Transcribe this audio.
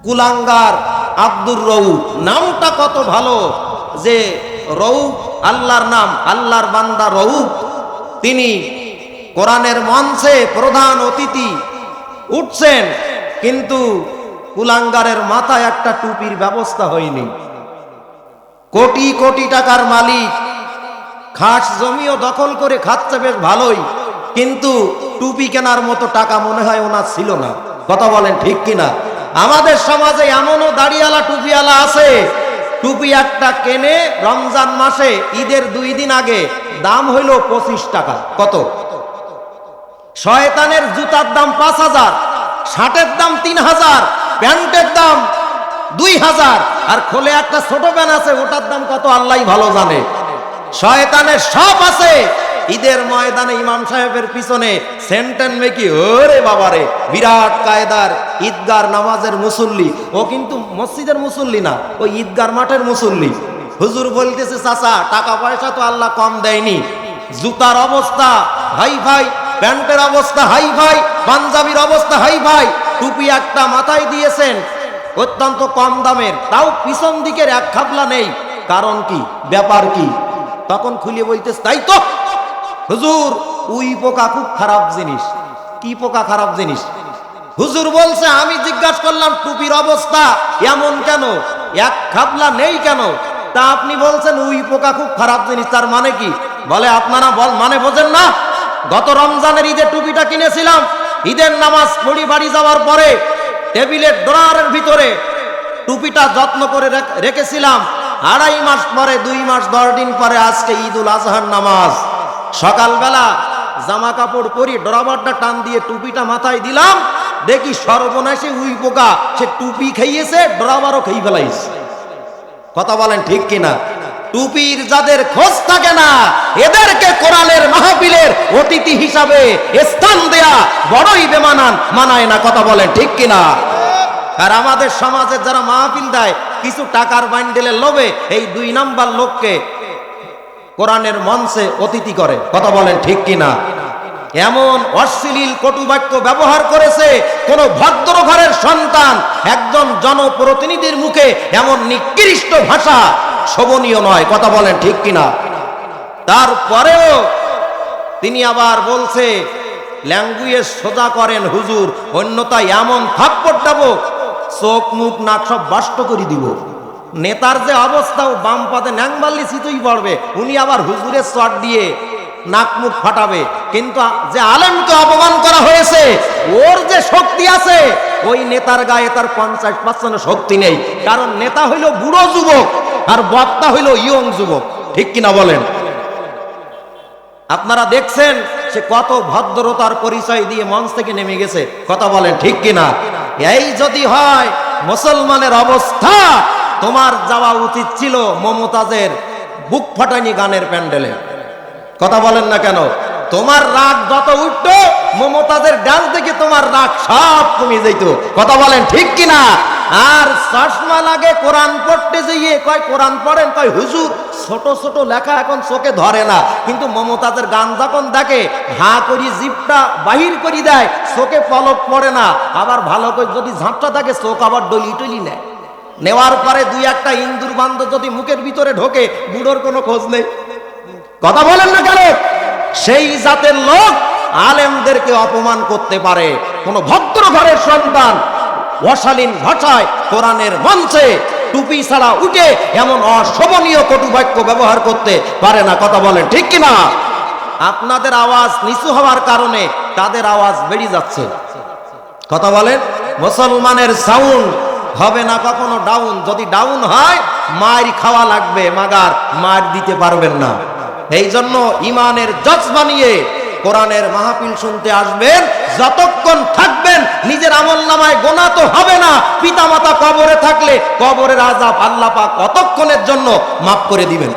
কুলাঙ্গার আব্দুর রউফ, নামটা কত ভালো যে রউফ আল্লাহর নাম, আল্লাহর বান্দা রউফ। তিনি কোরআনের মঞ্চে প্রধান অতিথি উঠছেন, কিন্তু কুলাঙ্গারের মাথায় একটা টুপির ব্যবস্থা হয়নি। কোটি কোটি টাকার মালিক, খাস জমিও দখল করে খাচ্ছে বেশ ভালোই, কিন্তু টুপি কেনার মতো টাকা মনে হয় ওনার ছিল না। কথা বলেন ঠিক কিনা? আমাদের সমাজে এমনও দাড়িওয়ালা টুপিওয়ালা আছে, টুপি একটা কেনে রমজান মাসে ঈদের 2 দিন আগে, দাম হইল 25 টাকা। কত? শয়তানের জুতার দাম 5000, শার্টের দাম 3000, প্যান্টের দাম 2000, আর খোলে একটা ছোট প্যান্ট আছে ওটার দাম কত আল্লাহই ভালো জানে। শয়তানের সব আছে। ঈদের ময়দানে ইমাম সাহেবের পিছনে সেন্টেন মেকি, ওরে বাবারে, বিরাট কায়দার ঈদগার নামাজের মুসল্লি। ও কিন্তু মসজিদের মুসল্লি না, ওই ঈদগার মাঠের মুসল্লি। হুজুর বলতেছে, চাচা টাকা পয়সা তো আল্লাহ কম দেয়নি, জুতার অবস্থা হাই ভাই, প্যান্টের অবস্থা হাই ভাই, পাঞ্জাবির অবস্থা হাই ভাই, টুপি একটা মাথায় দিয়েছেন অত্যন্ত কম দামের, তাও পিছন দিকের এক খাপলা নেই। কারণ কি, ব্যাপার কি? তখন খুলে বলতেছে, তাই তো হুজুর, উই পোকা খুব খারাপ জিনিস। কি পোকা খারাপ জিনিস? হুজুর বলছে, আমি জিজ্ঞাসা করলাম টুপির অবস্থা এমন কেন, এক খাপলা নেই কেন? তা আপনি বলছেন উই পোকা খুব খারাপ জিনিস, তার মানে কি? বলে, আপনারা মানে বোঝেন না? গত রমজানের ঈদে টুপিটা কিনেছিলাম, ঈদের নামাজ পড়ি বাড়ি যাওয়ার পরে টেবিলের ড্রয়ারের ভিতরে টুপিটা যত্ন করে রেখেছিলাম। 2.5 মাস পরে, 2 মাস 10 দিন পরে আজকে ঈদুল আজহার নামাজ, সকালবেলা জামা কাপড় পরি ড্রয়ারটা টান দিয়ে টুপিটা মাথায় দিলাম, দেখি সর্বনাশে উই পোকা, সে টুপি খাইয়েছে, ড্রয়ারও খেয়ে ফেলাইছে। কথা বলেন ঠিক কিনা? টুপির যাদের খোঁজ থাকে না, এদেরকে কোরআনের মাহফিলের অতিথি হিসাবে স্থান দেয়া বড়ই বেমানান, মানায় না। কথা বলেন ঠিক কিনা? আর আমাদের সমাজে যারা মাহফিল দেয়, কিছু টাকার বান্ডেলের লোভে এই 2 নাম্বার লোককে কোরআনের মঞ্চে অতিথি করে। কথা বলেন ঠিক কিনা? এমন অশ্লীল কটুবাক্য ব্যবহার করেছে, কোন ভদ্র ঘরের সন্তান একজন জনপ্রতিনিধির মুখে এমন নিকৃষ্ট ভাষা শোভনীয় নয়। কথা বলেন ঠিক কিনা? তারপরেও তিনি আবার বলছে, ল্যাঙ্গুয়েজ সোজা করেন হুজুর, অন্যথায় এমন থাপ্পড় দেব, চোখ মুখ নাক সব বাষ্ট করে দিব। নেতার যে অবস্থা, ও বাম পাতে ন্যাং মারলে চিতই পড়বে, উনি আবার হুজুরের চট দিয়ে নাক মুখ ফাটাবে। কিন্তু যে আলেমকে অপমান করা হয়েছে, ওর যে শক্তি আছে, ওই নেতার গায়ে তার 50% শক্তি নেই। কারণ নেতা হইল বুড়ো যুবক, আর বক্তা হইল ইয়ং যুবক। ঠিক কিনা বলেন? আপনারা দেখছেন সে কত ভদ্রতার পরিচয় দিয়ে মঞ্চ থেকে নেমে গেছে। কথা বলেন ঠিক কিনা? এই যদি হয় মুসলমানের অবস্থা, তোমার যাওয়া উচিত ছিল মমতাজের বুক ফাটানি গানের প্যান্ডেলে। কথা বলেন না কেন? তোমার রাগ যত উঠতো, মমতাজের ডান্স দেখে তোমার রাগ সব কমে যেত। কথা বলেন ঠিক কিনা? আর চশমা লাগে কোরআন পড়তে যেয়ে কয় কোরআন পড়েন, কয় হুজুর ছোট ছোট লেখা এখন চোখে ধরে না। কিন্তু মমতাজের গান যখন দেখে, হা করি জিভটা বাহির করি দেয়, চোখে পলক পড়ে না। আবার ভালো করে যদি ঝাঁপটা থাকে, চোখ আবার ডলি টলি নেয়। নেওয়ার পরে 2-1টা ইন্দুর বান্ধব যদি মুখের ভিতরে ঢোকে, বুড়োর কোনো খোঁজ নেই। কথা বলেন না কেন? সেই জাতের লোক আলেমদেরকে অপমান করতে পারে। কোন ভদ্র ঘরের সন্তান অশালীন ভাষায় কোরআনের মঞ্চে টুপি ছাড়া উঠে এমন অশোভনীয় কটুবাক্য ব্যবহার করতে পারে না। কথা বলেন ঠিক কিনা? আপনাদের আওয়াজ নিচু হওয়ার কারণে তাদের আওয়াজ বেড়ে যাচ্ছে। কথা বলেন, মুসলমানের সাউন্ড হবে না কখনো ডাউন। যদি ডাউন হয়, মার খাওয়া লাগবে, মাগার মার দিতে পারবেন না। এই জন্য ইমানের জজবা নিয়ে কোরআনের মাহফিল শুনতে আসবেন। যতক্ষণ থাকবেন নিজের আমলনামায় গোনা তো হবে না, পিতামাতা কবরে থাকলে কবরের আযাব আল্লাহ পাক কতক্ষণের জন্য মাফ করে দিবেন।